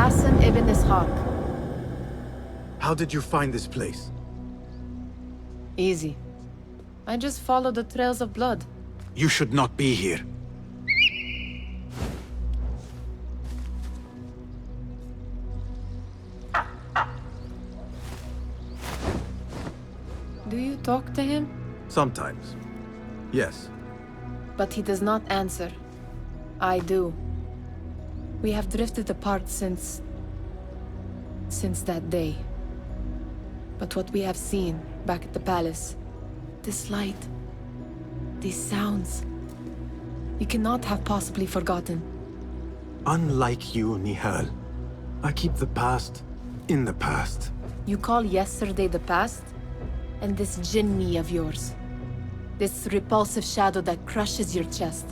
Basim ibn Ishaq. How did you find this place? Easy. I just follow the trails of blood. You should not be here. Do you talk to him? Sometimes. Yes. But he does not answer. I do. We have drifted apart since that day. But what we have seen back at the palace, this light, these sounds, you cannot have possibly forgotten. Unlike you, Nihal, I keep the past in the past. You call yesterday the past? And this jinni of yours, this repulsive shadow that crushes your chest,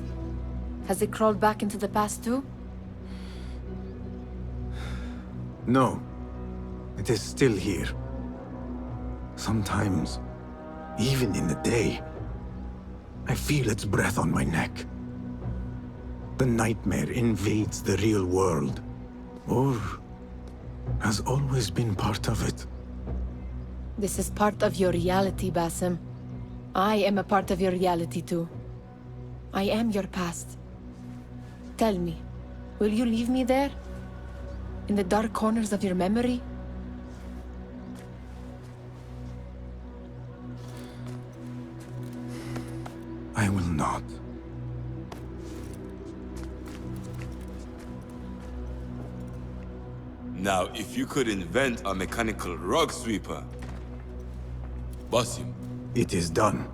has it crawled back into the past too? No. It is still here. Sometimes, even in the day, I feel its breath on my neck. The nightmare invades the real world, or has always been part of it. This is part of your reality, Basim. I am a part of your reality too. I am your past. Tell me, will you leave me there? In the dark corners of your memory? I will not. Now, if you could invent a mechanical rug sweeper... Basim, It is done.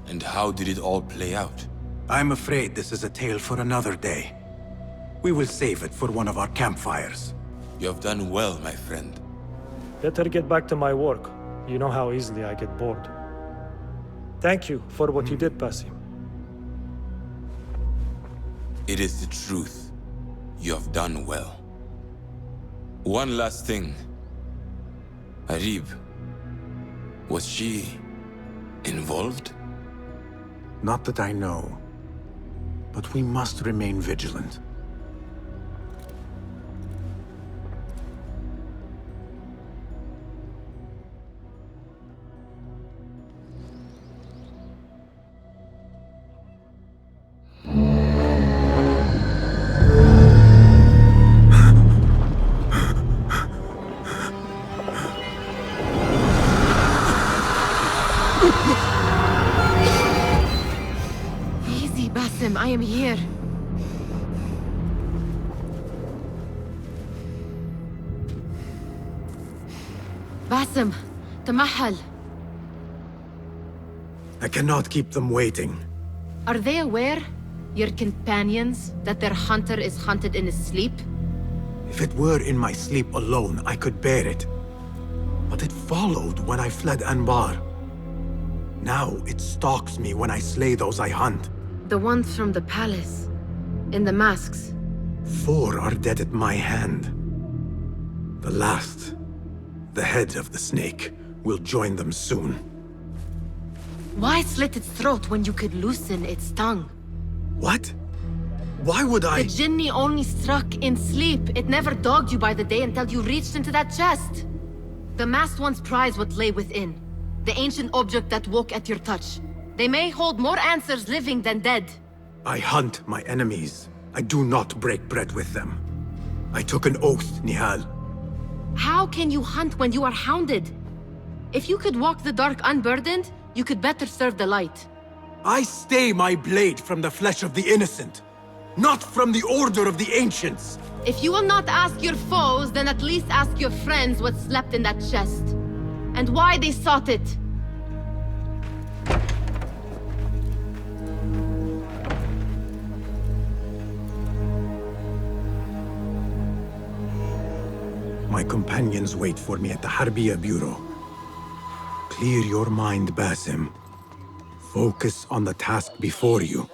and how did it all play out? I'm afraid this is a tale for another day. We will save it for one of our campfires. You have done well, my friend. Better get back to my work. You know how easily I get bored. Thank you for what you did, Basim. It is the truth. You have done well. One last thing. Arib, was she involved? Not that I know. But we must remain vigilant. Easy, Basim, I am here. Basim, Tamahal. I cannot keep them waiting. Are they aware, your companions, that their hunter is hunted in his sleep? If it were in my sleep alone, I could bear it. But it followed when I fled Anbar. Now it stalks me when I slay those I hunt. The ones from the palace, in the masks. 4 are dead at my hand. The last, the head of the snake, will join them soon. Why slit its throat when you could loosen its tongue? What? Why would I? The jinni only struck in sleep. It never dogged you by the day until you reached into that chest. The masked ones prize what lay within. The ancient object that woke at your touch. They may hold more answers living than dead. I hunt my enemies. I do not break bread with them. I took an oath, Nihal. How can you hunt when you are hounded? If you could walk the dark unburdened, you could better serve the light. I stay my blade from the flesh of the innocent, not from the order of the ancients. If you will not ask your foes, then at least ask your friends what slept in that chest. And why they sought it. My companions wait for me at the Harbiya Bureau. Clear your mind, Basim. Focus on the task before you.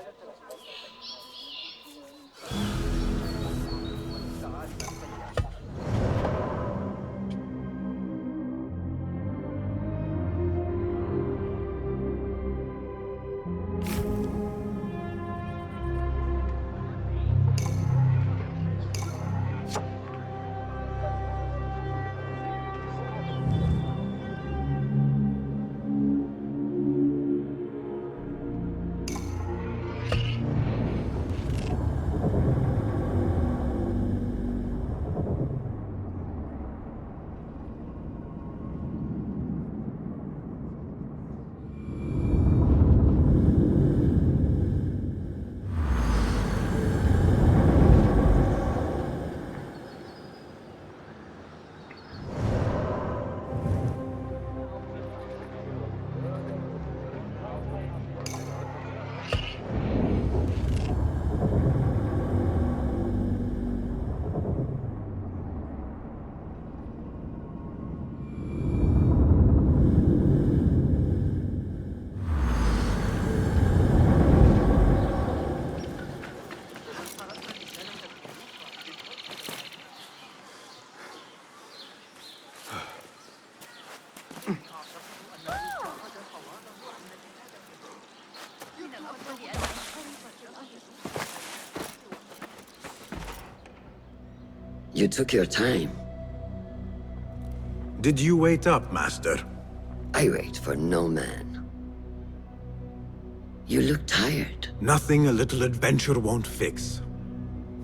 You took your time. Did you wait up, Master? I wait for no man. You look tired. Nothing a little adventure won't fix.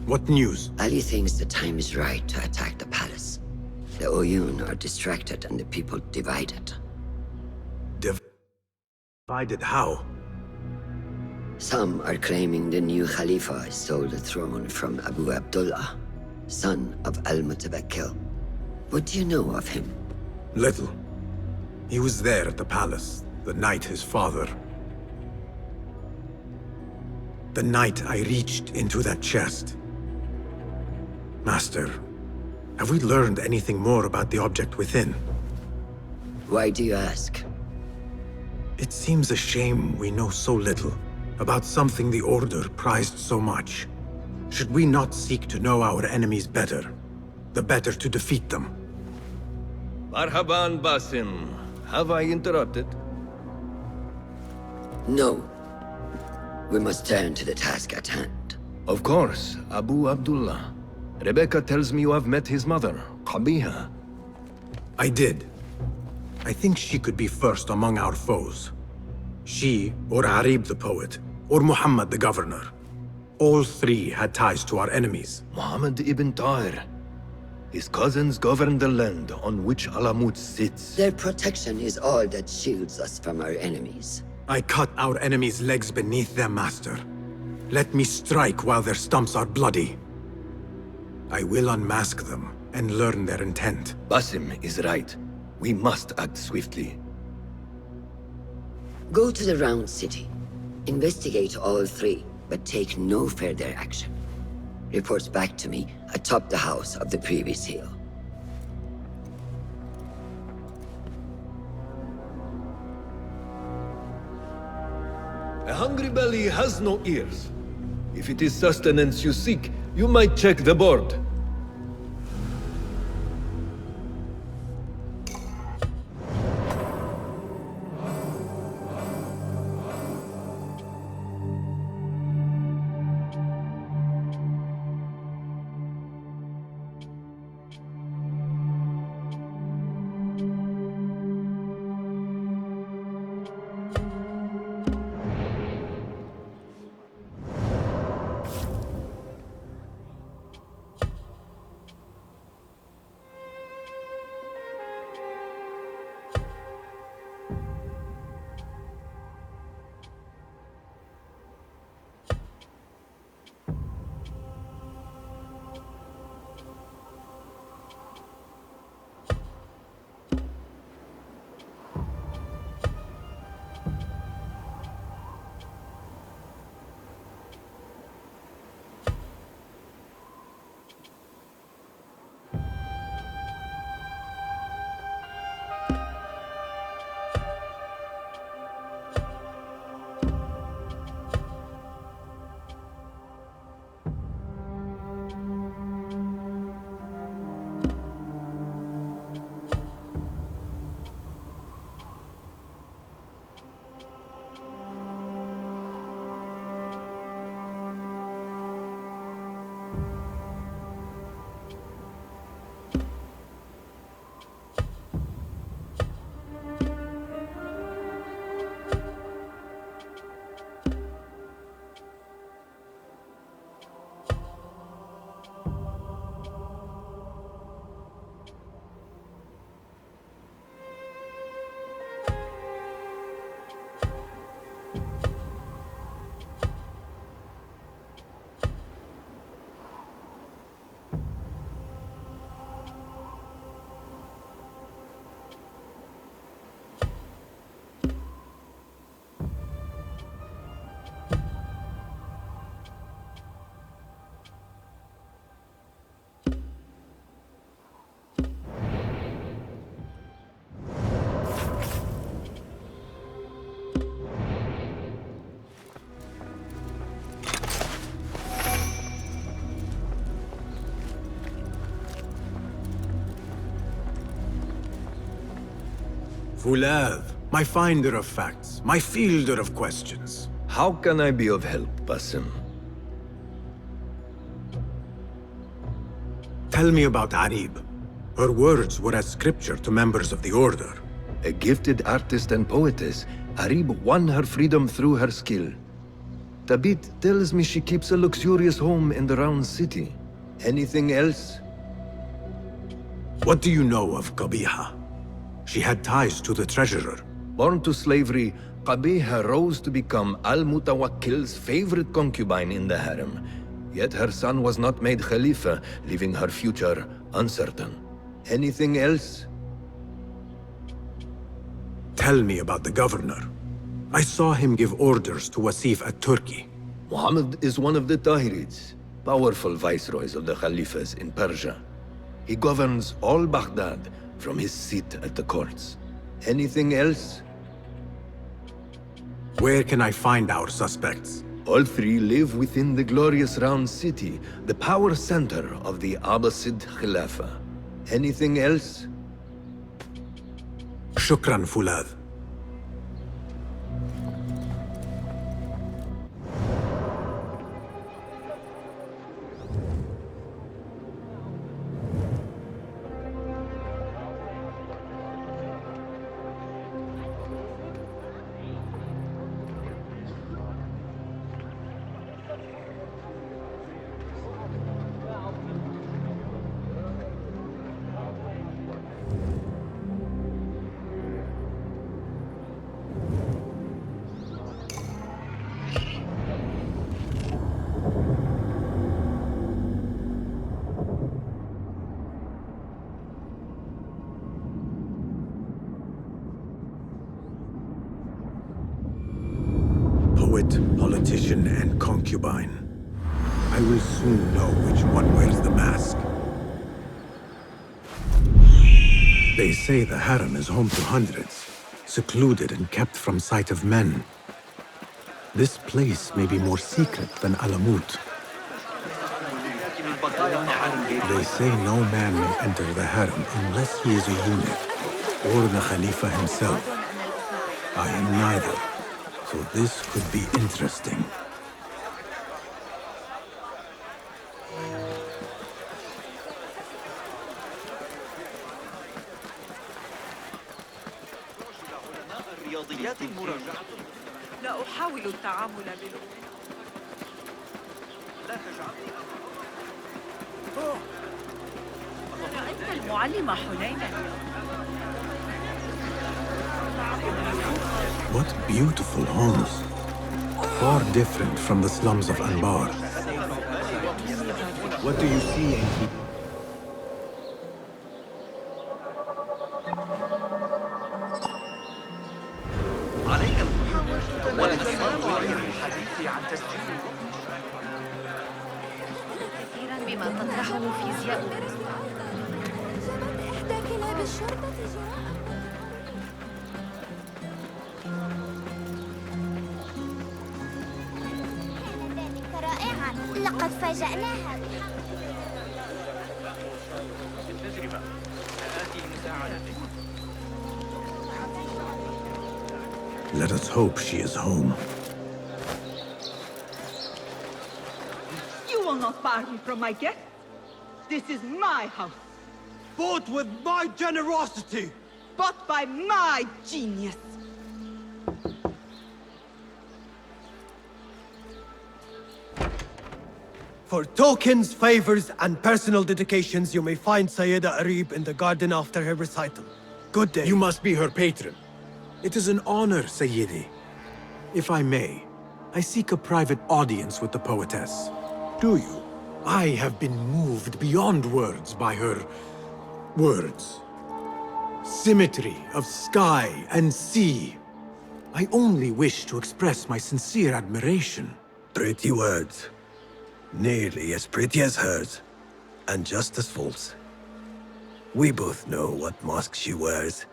What news? Ali thinks the time is right to attack the palace. The Oyun are distracted and the people divided. Divided how? Some are claiming the new Khalifa stole the throne from Abu Abdullah, son of Al-Mutawakkil. What do you know of him? Little. He was there at the palace, the night his father... The night I reached into that chest. Master, have we learned anything more about the object within? Why do you ask? It seems a shame we know so little about something the Order prized so much. Should we not seek to know our enemies better, the better to defeat them? Marhaban, Basim. Have I interrupted? No. We must turn to the task at hand. Of course, Abu Abdullah. Rebecca tells me you have met his mother, Qabiha. I did. I think she could be first among our foes. She, or Arib the poet, or Muhammad the governor. All three had ties to our enemies. Muhammad ibn Tahir. His cousins govern the land on which Alamut sits. Their protection is all that shields us from our enemies. I cut our enemies' legs beneath them, Master. Let me strike while their stumps are bloody. I will unmask them and learn their intent. Basim is right. We must act swiftly. Go to the Round City. Investigate all three, but take no further action. Reports back to me atop the house of the previous hill. A hungry belly has no ears. If it is sustenance you seek, you might check the board. Fulad, my finder of facts, my fielder of questions. How can I be of help, Basim? Tell me about Arib. Her words were as scripture to members of the Order. A gifted artist and poetess, Arib won her freedom through her skill. Tabit tells me she keeps a luxurious home in the round city. Anything else? What do you know of Qabiha? She had ties to the treasurer. Born to slavery, Qabiha rose to become Al-Mutawakkil's favorite concubine in the harem. Yet her son was not made Khalifa, leaving her future uncertain. Anything else? Tell me about the governor. I saw him give orders to Wasif at Turkey. Muhammad is one of the Tahirids, powerful viceroys of the Khalifas in Persia. He governs all Baghdad from his seat at the courts. Anything else? Where can I find our suspects? All three live within the glorious round city, the power center of the Abbasid Khilafah. Anything else? Shukran, Fulad. Poet, politician, and concubine. I will soon know which one wears the mask. They say the harem is home to hundreds, secluded and kept from sight of men. This place may be more secret than Alamut. They say no man may enter the harem unless he is a eunuch, or the Khalifa himself. I am neither. So this could be interesting. لا أحاول التعامل رأيت المعلم حنينا. What beautiful homes. Far different from the slums of Anbar. What do you see, Enki? كثيرا بما تطرحه فيزياء. إحدى كلاب الشرطة رائعا، لقد فاجأناها. Let us hope she is home. You will not bar me from my guest. This is my house. Bought with my generosity! Bought by my genius. For tokens, favors, and personal dedications, you may find Sayyida Arib in the garden after her recital. Good day. You must be her patron. It is an honor, Sayyidi. If I may, I seek a private audience with the poetess. Do you? I have been moved beyond words by her words. Symmetry of sky and sea. I only wish to express my sincere admiration. Pretty words. Nearly as pretty as hers, and just as false. We both know what mask she wears,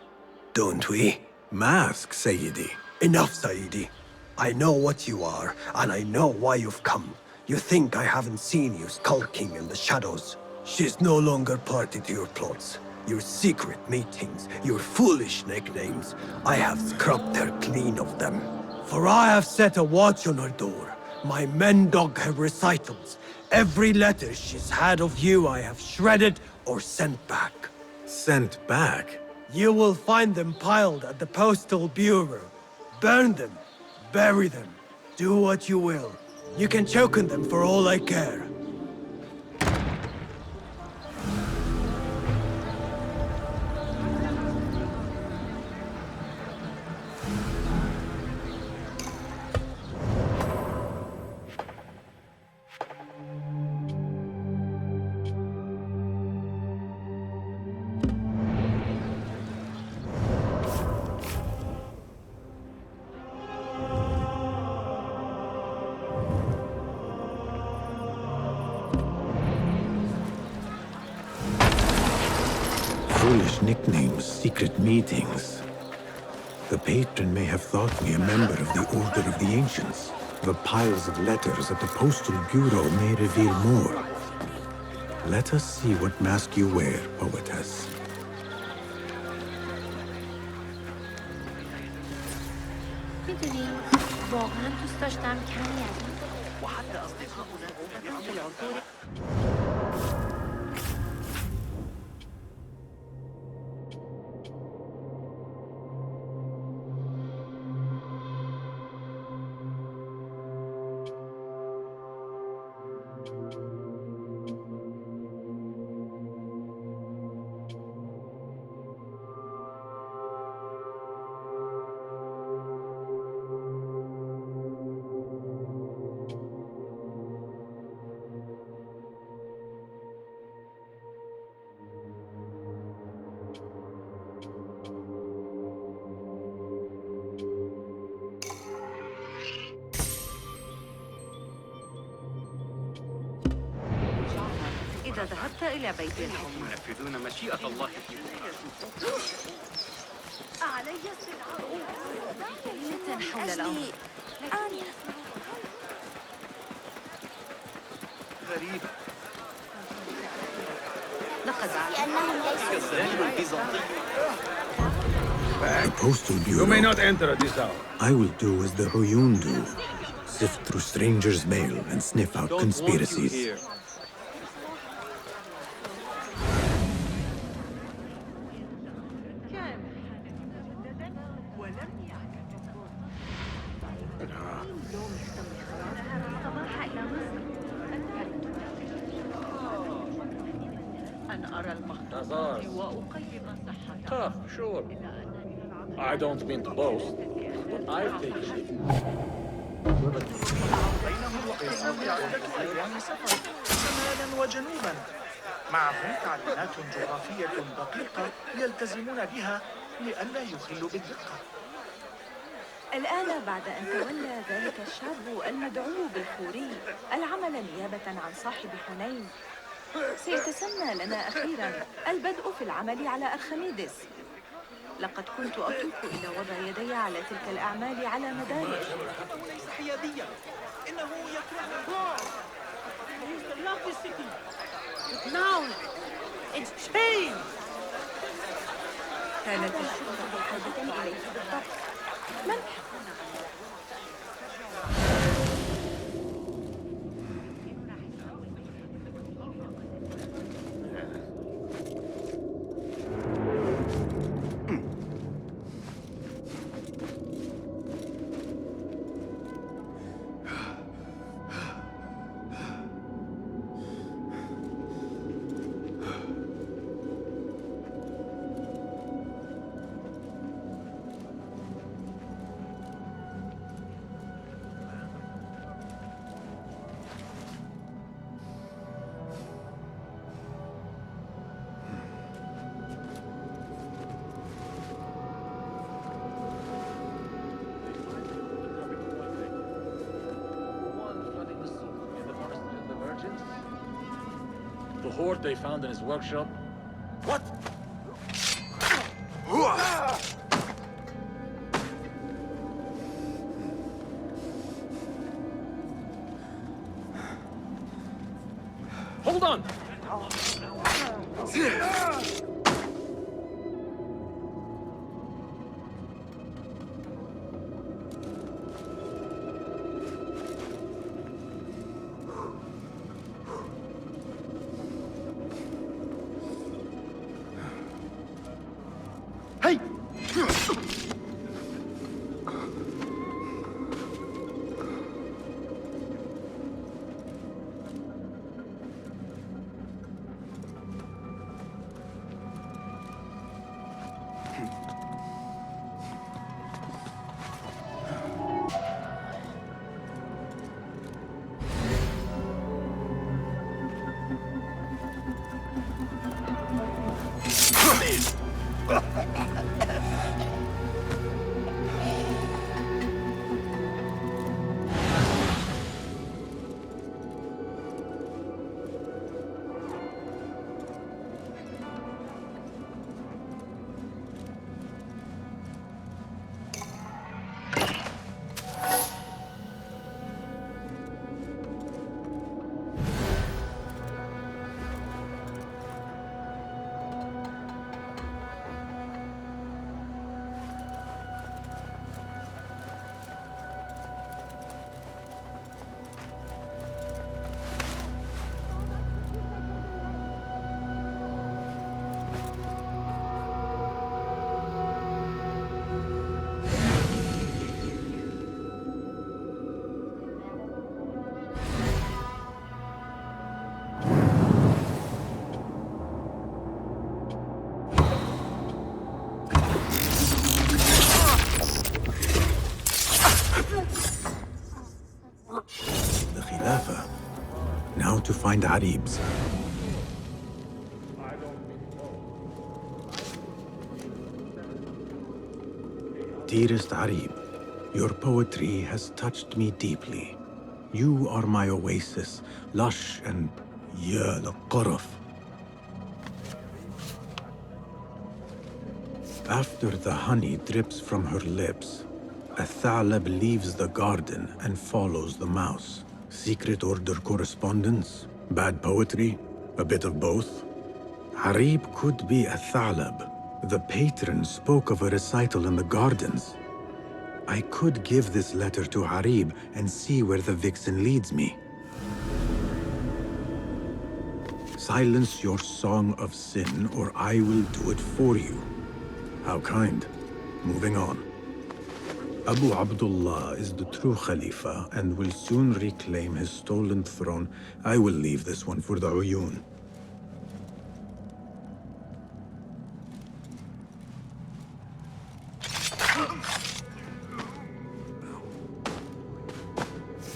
don't we? Mask, Sayyidi. Enough, Sayyidi. I know what you are, and I know why you've come. You think I haven't seen you skulking in the shadows. She's no longer party to your plots. Your secret meetings, your foolish nicknames, I have scrubbed her clean of them. For I have set a watch on her door. My men dog her recitals. Every letter she's had of you I have shredded or sent back. Sent back? You will find them piled at the Postal Bureau. Burn them, bury them, do what you will. You can choke on them for all I care. Foolish nicknames, secret meetings. The patron may have thought me a member of the Order of the Ancients. The piles of letters at the Postal Bureau may reveal more. Let us see what mask you wear, poetess. میدونی واقعا دوست داشتم کمی از این إذا ذهبت إلى بيت الحكم ينفذون مشيئة الله في علي السرعة كلمة حول الأمر غريبة لقد The Postal Bureau. You may not enter at this hour. I will do as the Huyun do. Sift through strangers' mail and sniff out conspiracies. Sure. I don't mean to boast, but I've taken it. شمالا وجنوبا معهم تعليمات جغرافية دقيقة يلتزمون بها لئلا يخلوا بالدقة. الآن بعد أن تولى ذلك الشاب المدعو بالخوري العمل نيابة عن صاحب حنين سيتسنى لنا أخيراً البدء في العمل على أرخميدس. لقد كنت أتوق إلى وضع يدي على تلك الأعمال على مدار إنه ليس حيادياً، إنه يكره love this city. Now, it's Spain. كانت الشرطة بحاجة إليه بالضبط. من؟ The hoard they found in his workshop. What? Hold on! Hey! The Khilafah. Now to find Arib's. Dearest Arib, your poetry has touched me deeply. You are my oasis, lush and ya al-qaraf. After the honey drips from her lips, a thalab leaves the garden and follows the mouse. Secret order correspondence? Bad poetry? A bit of both? Harib could be a thalab. The patron spoke of a recital in the gardens. I could give this letter to Harib and see where the vixen leads me. Silence your song of sin, or I will do it for you. How kind. Moving on. Abu Abdullah is the true Khalifa and will soon reclaim his stolen throne. I will leave this one for the Uyun.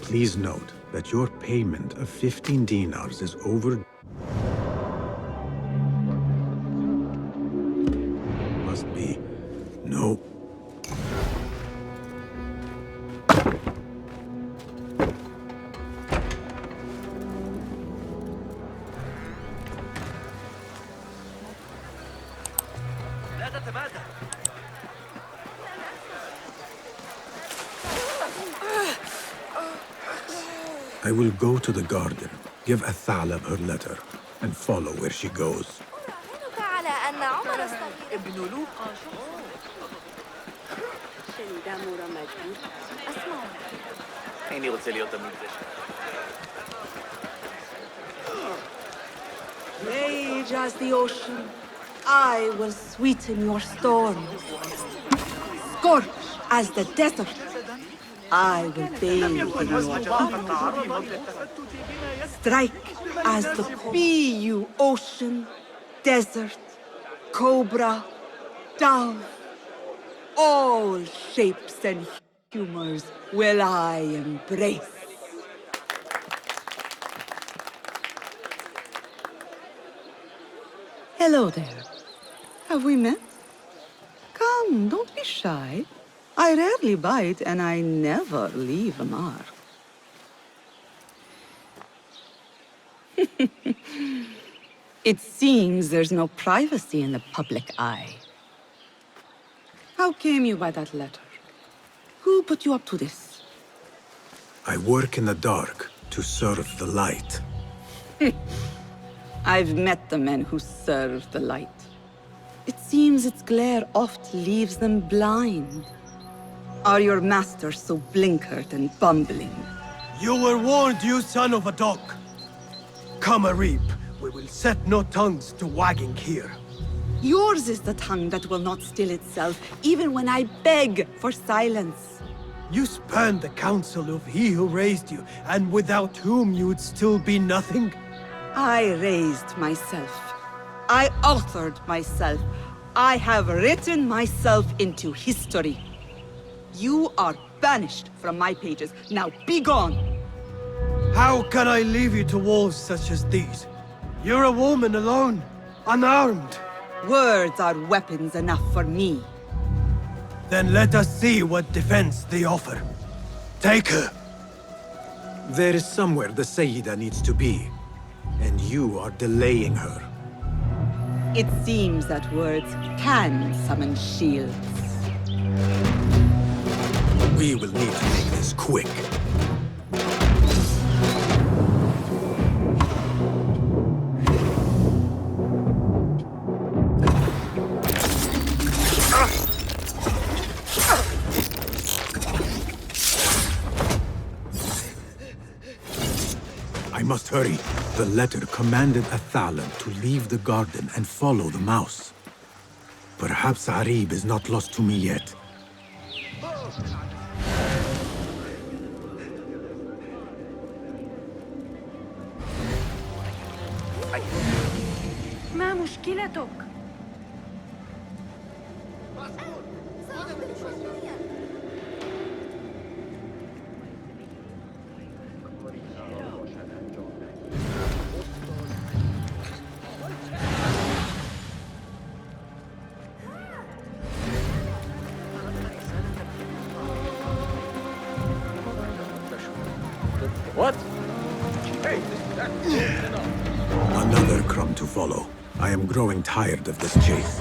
Please note that your payment of 15 dinars is over. Must be. No. I will go to the garden, give a thalab her letter, and follow where she goes. Rage as the ocean, I will sweeten your storm. Scorch as the desert, I will bathe in your blood. Strike as the bee, you ocean, desert, cobra, dove. All shapes and humors will I embrace. Hello there. Have we met? Come, don't be shy. I rarely bite and I never leave a mark. It seems there's no privacy in the public eye. How came you by that letter? Who put you up to this? I work in the dark to serve the light. I've met the men who serve the light. It seems its glare oft leaves them blind. Are your masters so blinkered and bumbling? You were warned, you son of a dog. Come, Arib. We will set no tongues to wagging here. Yours is the tongue that will not still itself, even when I beg for silence. You spurned the counsel of he who raised you, and without whom you'd still be nothing? I raised myself. I authored myself. I have written myself into history. You are banished from my pages. Now be gone! How can I leave you to wolves such as these? You're a woman alone, unarmed. Words are weapons enough for me. Then let us see what defense they offer. Take her. There is somewhere the Sayyida needs to be, and you are delaying her. It seems that words can summon shields. We will need to make this quick. I must hurry. The letter commanded Athalan to leave the garden and follow the mouse. Perhaps Arib is not lost to me yet. ما مشكلتك؟ What? Another crumb to follow. I am growing tired of this chase.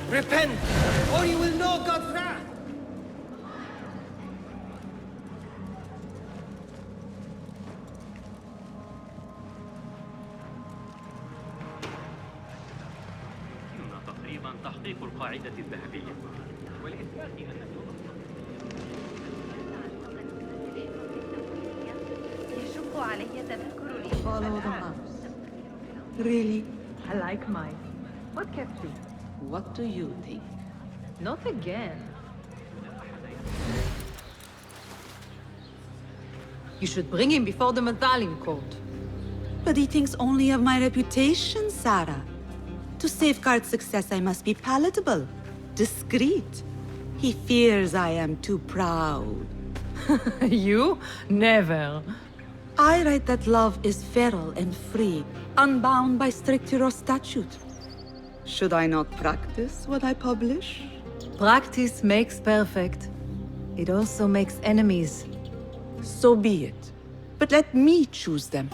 Repent, or you will know God's wrath! تقريبا تحقيق القاعدة الذهبية والإثبات أن يشق علي تذكر لي. Follow the mouse. Really? I like mine. What kept you? What do you think? Not again. You should bring him before the Mathalim court. But he thinks only of my reputation, Sarah. To safeguard success, I must be palatable, discreet. He fears I am too proud. You? Never. I write that love is feral and free, unbound by stricture or statute. Should I not practice what I publish? Practice makes perfect. It also makes enemies. So be it. But let me choose them.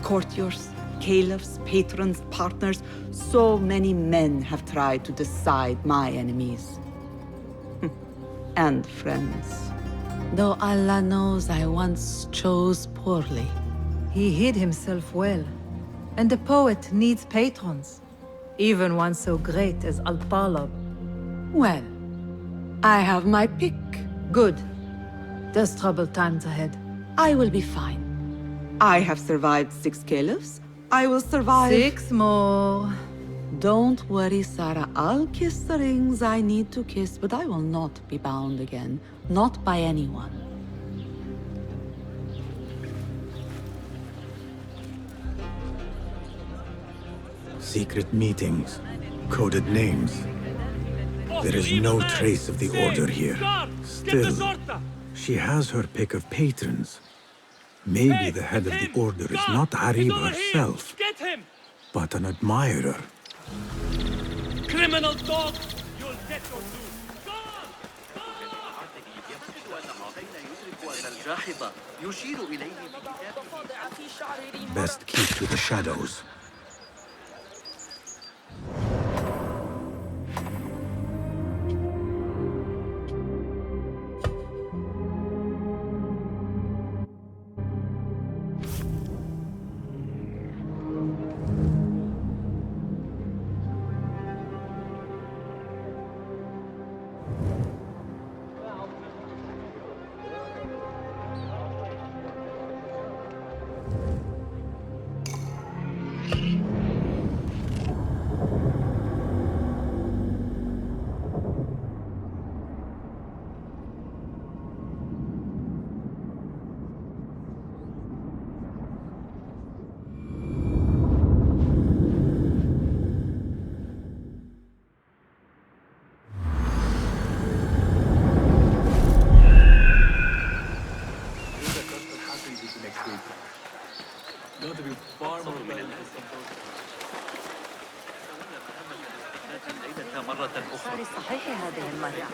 Courtiers, caliphs, patrons, partners. So many men have tried to decide my enemies. And friends. Though Allah knows I once chose poorly. He hid himself well. And the poet needs patrons. Even one so great as Al-Talab. Well, I have my pick. Good. There's troubled times ahead. I will be fine. I have survived 6 caliphs. I will survive 6 more. Don't worry, Sarah. I'll kiss the rings I need to kiss, but I will not be bound again. Not by anyone. Secret meetings, coded names. There is no trace of the Order here. Still, she has her pick of patrons. Maybe the head of the Order is not Arib herself, but an admirer. Criminal dog! You'll get your due! Best keep to the shadows. Going to be far more مرة أخرى. للصحيح هذه المرة.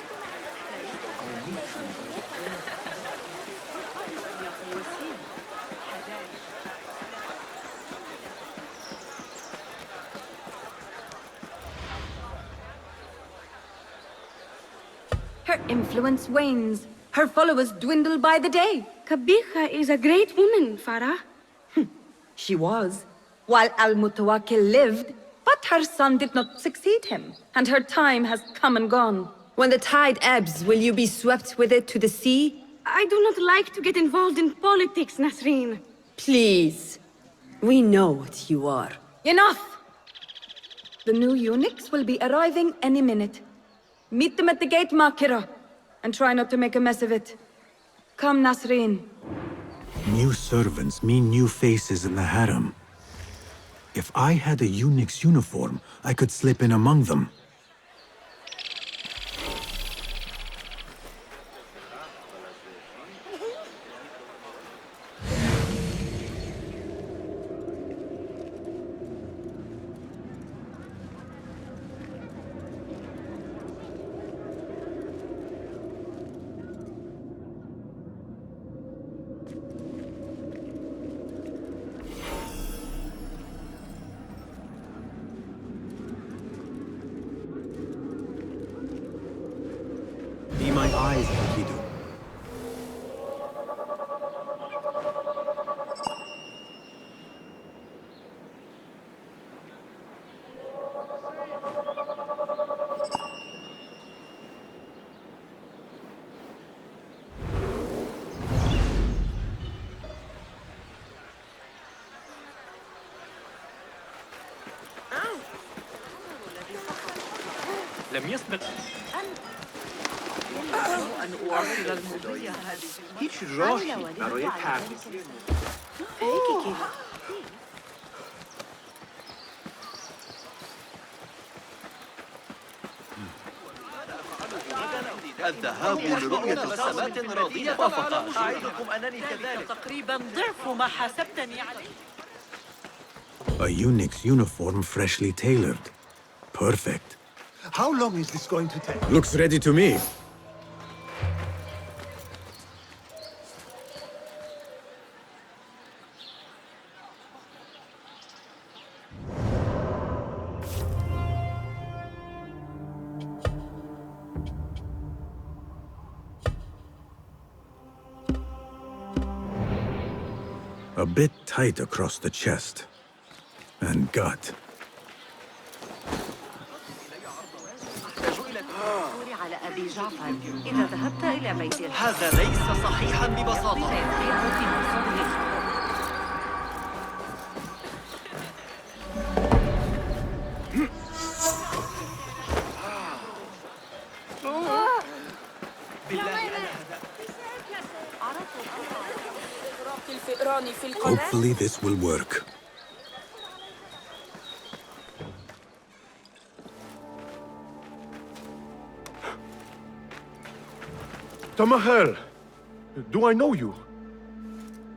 Her influence wanes. Her followers dwindle by the day. Kabika is a great woman, Farah. She was, while Al-Mutawakkil lived, but her son did not succeed him, and her time has come and gone. When the tide ebbs, will you be swept with it to the sea? I do not like to get involved in politics, Nasreen. Please. We know what you are. Enough! The new eunuchs will be arriving any minute. Meet them at the gate, Makira, and try not to make a mess of it. Come, Nasreen. New servants mean new faces in the harem. If I had a eunuch's uniform, I could slip in among them. Be my eyes, Enkidu. لم يسبق أن أواصل المضي هذه. هیچ راهی برای تغییر الذهاب لرؤية سمات رضية فقط. أعدكم أنني كذلك. تقريبا ضعف ما حسبتني عليه. A eunuch's uniform freshly tailored. Perfect. How long is this going to take? Looks ready to me. A bit tight across the chest and gut. على أبي جعفر إذا ذهبت إلى بيت هذا ليس صحيحا ببساطة. Hopefully this will work. Tamahel, do I know you?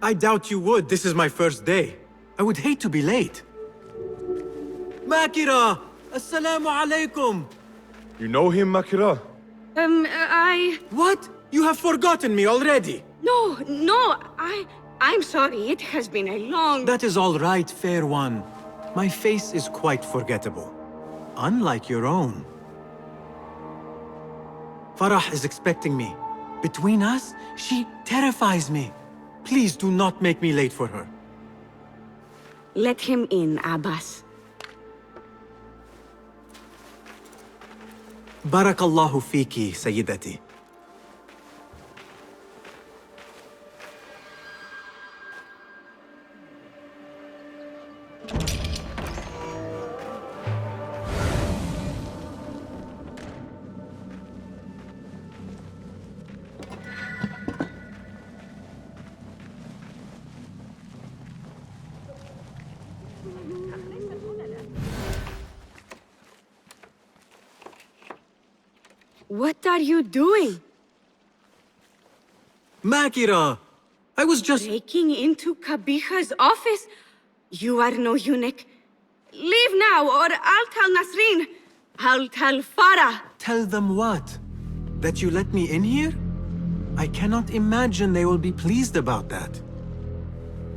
I doubt you would. This is my first day. I would hate to be late. Makira! Assalamu alaikum! You know him, Makira? What? You have forgotten me already! No, I'm sorry. It has been a long... That is all right, fair one. My face is quite forgettable. Unlike your own. Farah is expecting me. Between us, she terrifies me. Please do not make me late for her. Let him in, Abbas. Barakallahu fiki, Sayyidati. What are you doing? Makira! I was just... Breaking into Kabiha's office? You are no eunuch. Leave now, or I'll tell Nasreen. I'll tell Farah. Tell them what? That you let me in here? I cannot imagine they will be pleased about that.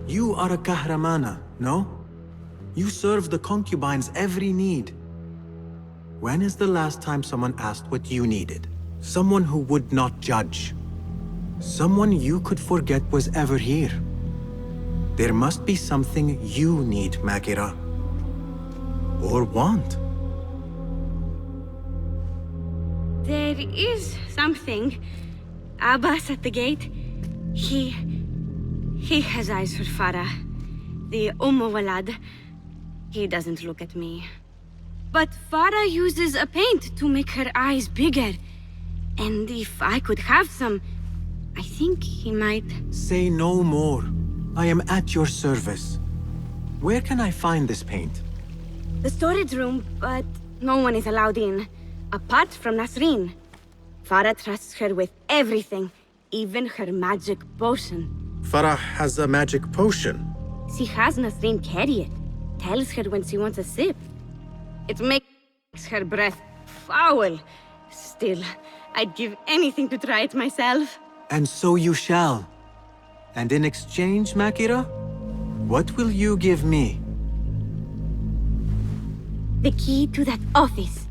You are a kahramana, no? You serve the concubines every need. When is the last time someone asked what you needed? Someone who would not judge. Someone you could forget was ever here. There must be something you need, Makira. Or want. There is something. Abbas at the gate. He has eyes for Farah. The Walad. He doesn't look at me. But Farah uses a paint to make her eyes bigger. And if I could have some, I think he might... Say no more. I am at your service. Where can I find this paint? The storage room, but no one is allowed in. Apart from Nasreen. Farah trusts her with everything, even her magic potion. Farah has a magic potion. She has Nasreen carry it. Tells her when she wants a sip. It makes her breath foul. Still, I'd give anything to try it myself. And so you shall. And in exchange, Makira, what will you give me? The key to that office.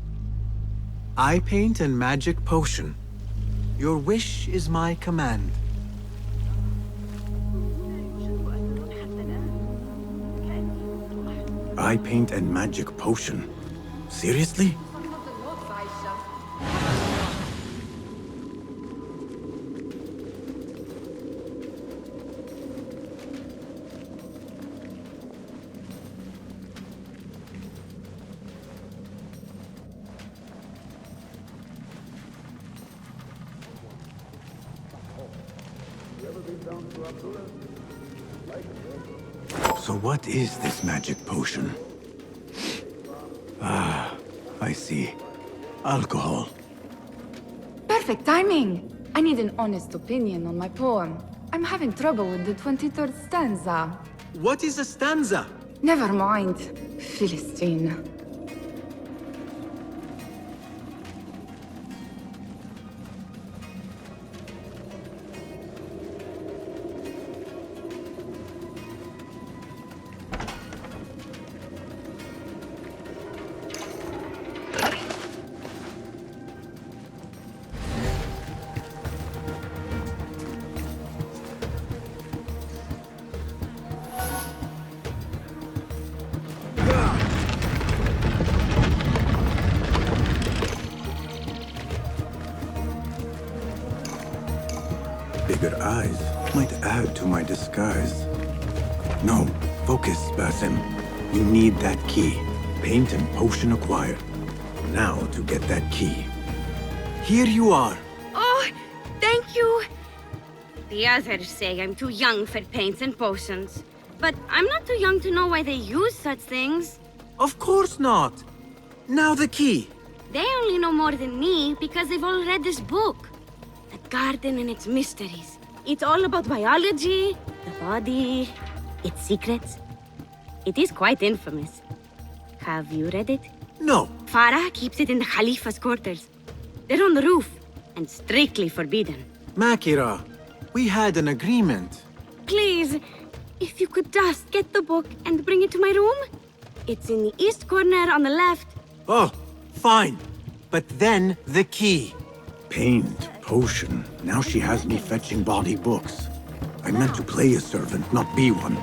Eye paint and magic potion. Your wish is my command. Eye paint and magic potion? Seriously? So what is this magic potion? Ah, I see. Alcohol. Perfect timing! I need an honest opinion on my poem. I'm having trouble with the 23rd stanza. What is a stanza? Never mind, Philistine. Bigger eyes might add to my disguise. No, focus, Basim. You need that key. Paint and potion acquired. Now to get that key. Here you are. Oh, thank you. The others say I'm too young for paints and potions. But I'm not too young to know why they use such things. Of course not. Now the key. They only know more than me because they've all read this book. The garden and its mysteries. It's all about biology, the body, its secrets. It is quite infamous. Have you read it? No. Farah keeps it in the Khalifa's quarters. They're on the roof, and strictly forbidden. Makira, we had an agreement. Please, if you could just get the book and bring it to my room? It's in the east corner on the left. Oh, fine. But then the key. Paint, potion. Now she has me fetching body books. I meant to play a servant, not be one.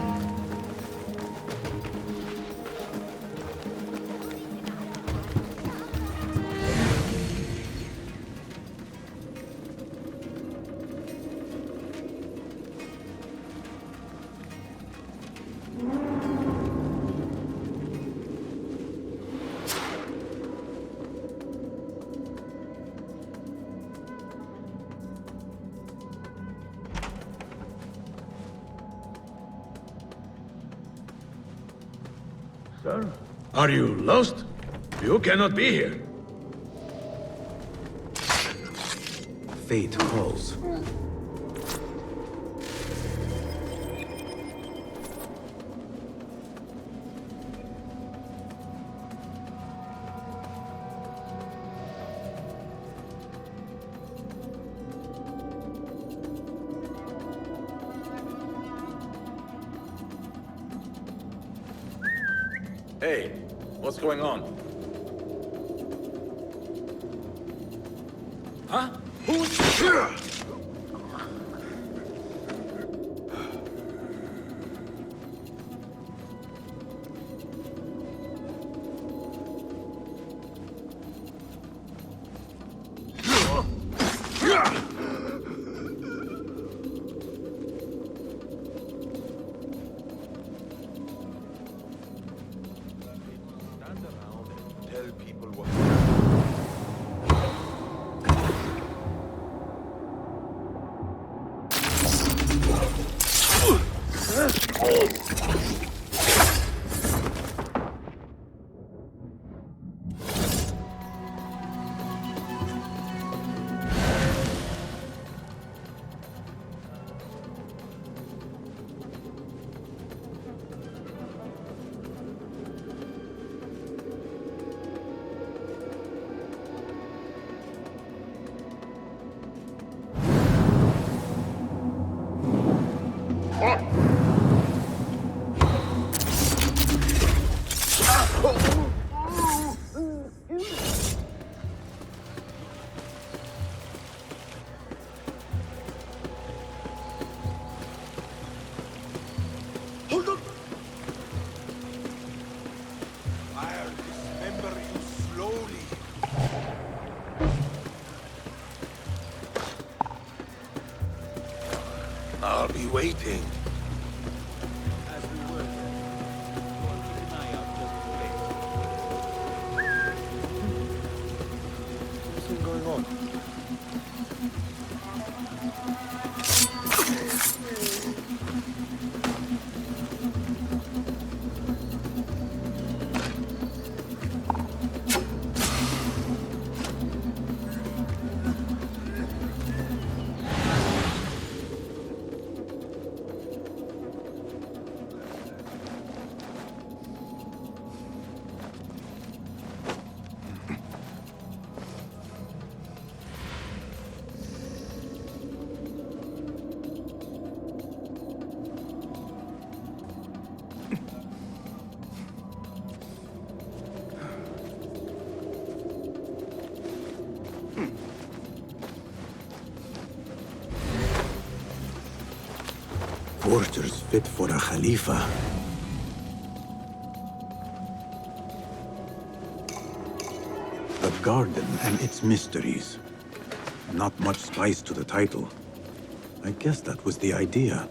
Sir? Are you lost? You cannot be here. Fate calls. Hey, what's going on? Huh? Who's here? I'll be waiting. What's going on? Quarters fit for a Khalifa. The garden and its mysteries. Not much spice to the title. I guess that was the idea.